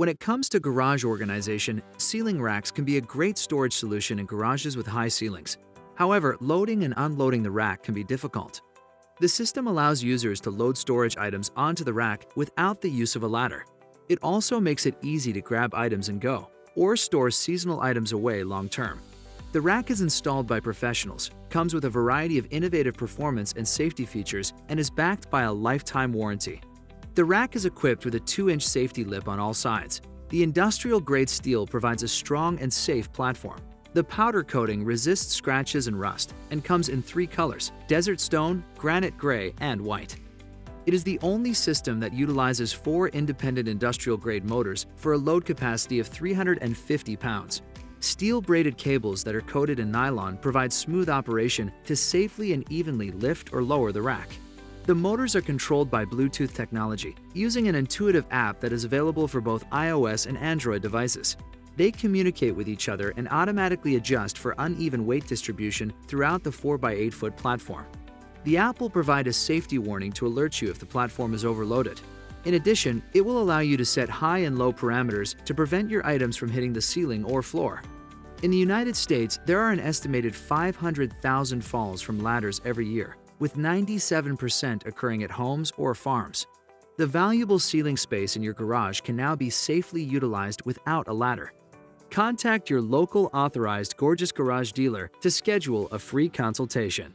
When it comes to garage organization, ceiling racks can be a great storage solution in garages with high ceilings. However, loading and unloading the rack can be difficult. The system allows users to load storage items onto the rack without the use of a ladder. It also makes it easy to grab items and go, or store seasonal items away long-term. The rack is installed by professionals, comes with a variety of innovative performance and safety features, and is backed by a lifetime warranty. The rack is equipped with a 2-inch safety lip on all sides. The industrial-grade steel provides a strong and safe platform. The powder coating resists scratches and rust and comes in 3 colors: desert stone, granite gray, and white. It is the only system that utilizes 4 independent industrial-grade motors for a load capacity of 350 pounds. Steel-braided cables that are coated in nylon provide smooth operation to safely and evenly lift or lower the rack. The motors are controlled by Bluetooth technology, using an intuitive app that is available for both iOS and Android devices. They communicate with each other and automatically adjust for uneven weight distribution throughout the 4x8-foot platform. The app will provide a safety warning to alert you if the platform is overloaded. In addition, it will allow you to set high and low parameters to prevent your items from hitting the ceiling or floor. In the United States, there are an estimated 500,000 falls from ladders every year, with 97% occurring at homes or farms. The valuable ceiling space in your garage can now be safely utilized without a ladder. Contact your local authorized Gorgeous Garage dealer to schedule a free consultation.